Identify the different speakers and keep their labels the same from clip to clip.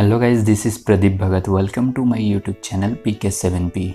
Speaker 1: Hello guys, this is Pradeep Bhagat. Welcome to my YouTube channel PK7P।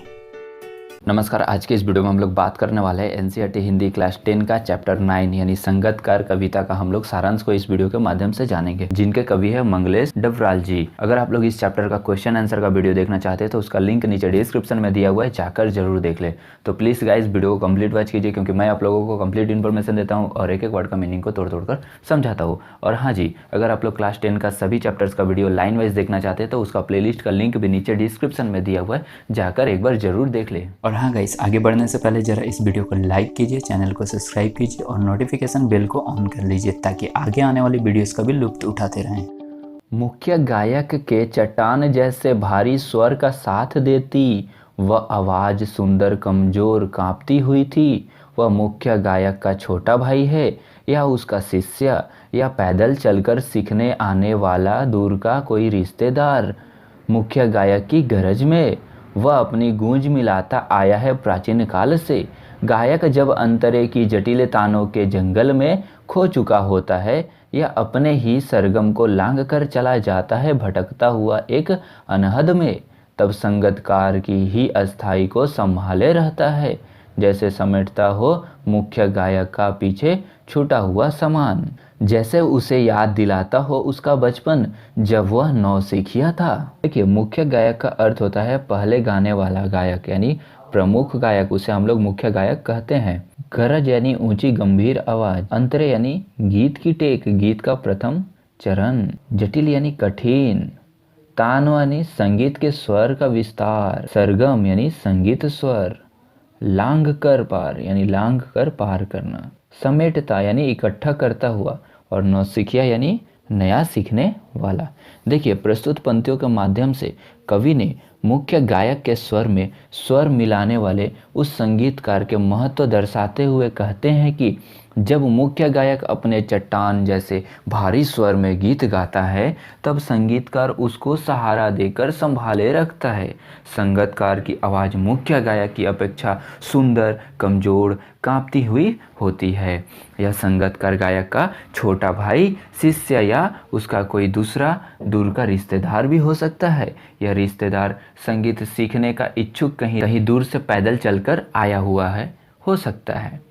Speaker 1: नमस्कार। आज के इस वीडियो में हम लोग बात करने वाले हैं एनसीईआरटी हिंदी क्लास 10 का चैप्टर 9 यानी संगतकार कविता का हम लोग सारांश को इस वीडियो के माध्यम से जानेंगे, जिनके कवि है मंगलेश डबराल जी। अगर आप लोग इस चैप्टर का क्वेश्चन आंसर का वीडियो देखना चाहते हैं तो उसका लिंक नीचे डिस्क्रिप्शन में दिया हुआ है, जाकर जरूर देख ले। तो प्लीज़ गाइस वीडियो को कंप्लीट वॉच कीजिए, क्योंकि मैं आप लोगों को कंप्लीट इन्फॉर्मेशन देता हूँ और एक एक वर्ड का मीनिंग को तोड़ कर समझाता हूँ। और हाँ जी, अगर आप लोग क्लास 10 का सभी चैप्टर्स का वीडियो लाइन वाइज देखना चाहते हैं तो उसका प्लेलिस्ट का लिंक भी नीचे डिस्क्रिप्शन में दिया हुआ है, जाकर एक बार जरूर देख ले। और हाँ गाइस, आगे बढ़ने से पहले जरा इस वीडियो को लाइक कीजिए, चैनल को सब्सक्राइब कीजिए और नोटिफिकेशन बेल को ऑन कर लीजिए, ताकि आगे आने वाली वीडियोस का भी लुत्फ उठाते रहें।
Speaker 2: मुख्य गायक के चट्टान जैसे भारी स्वर का साथ देती, वह आवाज सुंदर कमजोर कांपती हुई थी। वह मुख्य गायक का छोटा भाई है या उसका शिष्य या पैदल चलकर सीखने आने वाला दूर का कोई रिश्तेदार। मुख्य गायक की गरज में वह अपनी गूंज मिलाता आया है प्राचीन काल से। गायक जब अंतरे की जटिल तानों के जंगल में खो चुका होता है या अपने ही सरगम को लांघ कर चला जाता है भटकता हुआ एक अनहद में, तब संगतकार की ही अस्थाई को संभाले रहता है, जैसे समेटता हो मुख्य गायक का पीछे छूटा हुआ सामान, जैसे उसे याद दिलाता हो उसका बचपन जब वह नौसिखिया था। देखिए, मुख्य गायक का अर्थ होता है पहले गाने वाला गायक, यानी प्रमुख गायक, उसे हम लोग मुख्य गायक कहते हैं। गरज यानी ऊंची गंभीर आवाज, अंतरे यानी गीत की टेक, गीत का प्रथम चरण, जटिल यानी कठिन, तान यानी संगीत के स्वर का विस्तार, सरगम यानी संगीत स्वर, लांघ कर पार यानी लांघ कर पार करना, समेटता यानी इकट्ठा करता हुआ, और नौसिखिया यानी नया सीखने वाला। देखिए, प्रस्तुत पंक्तियों के माध्यम से कवि ने मुख्य गायक के स्वर में स्वर मिलाने वाले उस संगीतकार के महत्व दर्शाते हुए कहते हैं कि जब मुख्य गायक अपने चट्टान जैसे भारी स्वर में गीत गाता है, तब संगीतकार उसको सहारा देकर संभाले रखता है। संगतकार की आवाज़ मुख्य गायक की अपेक्षा सुंदर, कमजोर, कांपती हुई होती है। यह संगतकार गायक का छोटा भाई, शिष्य या उसका कोई दूसरा दूर का रिश्तेदार भी हो सकता है। यह रिश्तेदार संगीत सीखने का इच्छुक कहीं दूर से पैदल चलकर आया हुआ है, हो सकता है।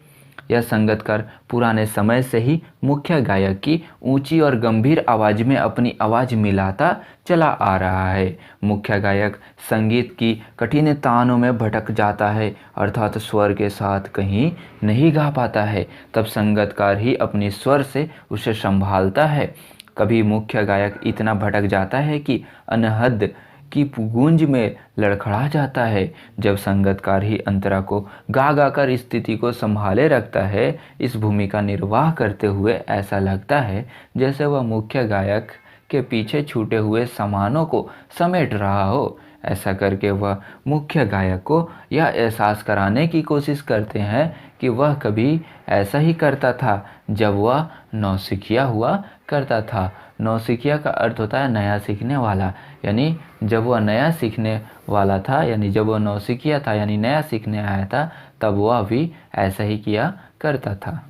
Speaker 2: यह संगतकार पुराने समय से ही मुख्य गायक की ऊंची और गंभीर आवाज़ में अपनी आवाज़ मिलाता चला आ रहा है। मुख्य गायक संगीत की कठिन तानों में भटक जाता है, अर्थात स्वर के साथ कहीं नहीं गा पाता है, तब संगतकार ही अपनी स्वर से उसे संभालता है। कभी मुख्य गायक इतना भटक जाता है कि अनहद की गूंज में लड़खड़ा जाता है, जब संगतकार ही अंतरा को गा गा कर स्थिति को संभाले रखता है। इस भूमिका निर्वाह करते हुए ऐसा लगता है जैसे वह मुख्य गायक के पीछे छूटे हुए सामानों को समेट रहा हो। ऐसा करके वह मुख्य गायक को यह एहसास कराने की कोशिश करते हैं कि वह कभी ऐसा ही करता था जब वह नौसिखिया हुआ करता था। नौसिखिया का अर्थ होता है नया सीखने वाला, यानी जब वह नया सीखने वाला था, यानी जब वह नौसिखिया था यानी नया सीखने आया था, तब वह भी ऐसा ही किया करता था।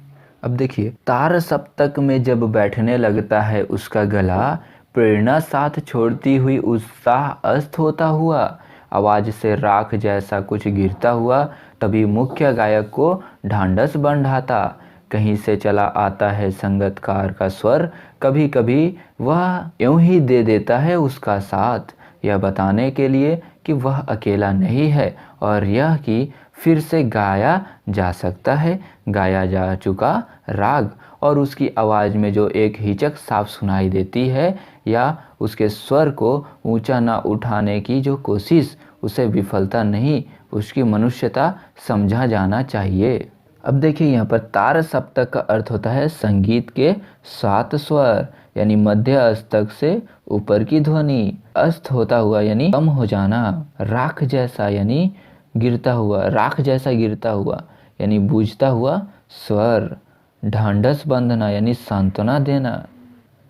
Speaker 2: अब देखिए, तार सप्तक में जब बैठने लगता है उसका गला, प्रेरणा साथ छोड़ती हुई उत्साह अस्त होता हुआ, आवाज से राख जैसा कुछ गिरता हुआ, तभी मुख्य गायक को ढांढस बढ़ाता कहीं से चला आता है संगतकार का स्वर। कभी कभी वह यूं ही दे देता है उसका साथ, यह बताने के लिए कि वह अकेला नहीं है और यह कि फिर से गाया जा सकता है, गाया जा चुका राग, और उसकी आवाज़ में जो एक हिचक साफ सुनाई देती है या उसके स्वर को ऊंचा ना उठाने की जो कोशिश, उसे विफलता नहीं, उसकी मनुष्यता समझा जाना चाहिए। अब देखिए, यहाँ पर तार सप्तक का अर्थ होता है संगीत के 7 स्वर, यानी मध्य अस्तक से ऊपर की ध्वनि, अस्त होता हुआ यानी कम हो जाना, राख जैसा यानी गिरता हुआ, राख जैसा गिरता हुआ यानी बूझता हुआ स्वर, ढांढस बंधना यानी सांत्वना देना,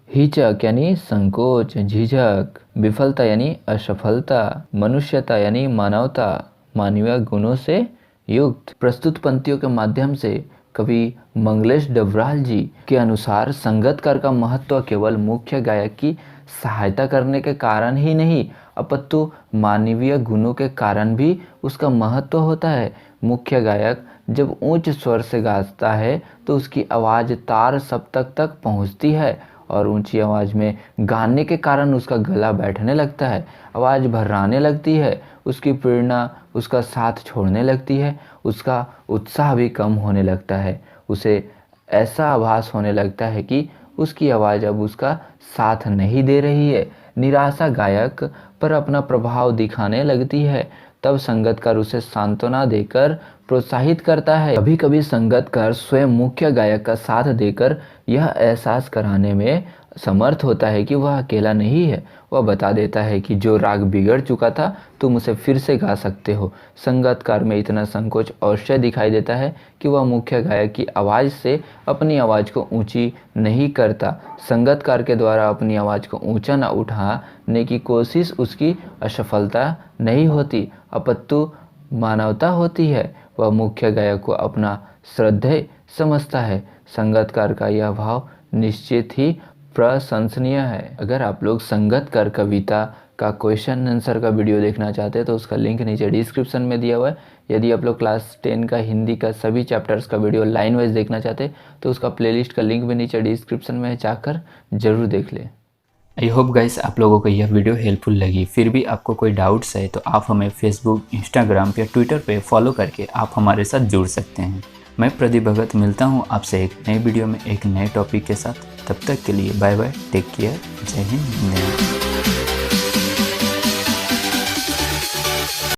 Speaker 2: हिचक यानी संकोच, झिझक, विफलता यानी असफलता, मनुष्यता यानी मानवता, मानवीय गुणों से युक्त। प्रस्तुत पंक्तियों के माध्यम से कवि मंगलेश डबराल जी के अनुसार संगतकार का महत्व केवल मुख्य गायक की सहायता करने के कारण ही नहीं अपितु मानवीय गुणों के कारण भी उसका महत्व होता है। मुख्य गायक जब उच्च स्वर से गाता है तो उसकी आवाज़ तार सप्तक तक पहुंचती है और ऊंची आवाज़ में गाने के कारण उसका गला बैठने लगता है, आवाज़ भर्राने लगती है, उसकी प्रेरणा उसका साथ छोड़ने लगती है, उसका उत्साह भी कम होने लगता है। उसे ऐसा आभास होने लगता है कि उसकी आवाज़ अब उसका साथ नहीं दे रही है। निराशा गायक पर अपना प्रभाव दिखाने लगती है। तब संगीतकार उसे सांत्वना देकर प्रोत्साहित करता है। कभी कभी संगीतकार स्वयं मुख्य गायक का साथ देकर यह एहसास कराने में समर्थ होता है कि वह अकेला नहीं है। वह बता देता है कि जो राग बिगड़ चुका था तुम उसे फिर से गा सकते हो। संगीतकार में इतना संकोच अवश्य दिखाई देता है कि वह मुख्य गायक की आवाज़ से अपनी आवाज़ को ऊंची नहीं करता। संगीतकार के द्वारा अपनी आवाज़ को ऊंचा न उठाने की कोशिश उसकी असफलता नहीं होती अपितु मानवता होती है। वह मुख्य गायक को अपना श्रद्धेय समझता है। संगीतकार का यह भाव निश्चित ही प्रशंसनीय है। अगर आप लोग संगीतकार कविता का क्वेश्चन आंसर का वीडियो देखना चाहते हैं तो उसका लिंक नीचे डिस्क्रिप्शन में दिया हुआ है। यदि आप लोग क्लास 10 का हिंदी का सभी चैप्टर्स का वीडियो लाइन वाइज देखना चाहते हैं तो उसका प्लेलिस्ट का लिंक भी नीचे डिस्क्रिप्शन में जाकर ज़रूर देख लें।
Speaker 1: आई होप गाइस आप लोगों को यह वीडियो हेल्पफुल लगी। फिर भी आपको कोई डाउट्स है तो आप हमें फेसबुक, इंस्टाग्राम या ट्विटर पे फॉलो करके आप हमारे साथ जुड़ सकते हैं। मैं प्रदीप भगत मिलता हूँ आपसे एक नई वीडियो में एक नए टॉपिक के साथ। तब तक के लिए बाय बाय, टेक केयर, जय हिंद, वंदे मातरम।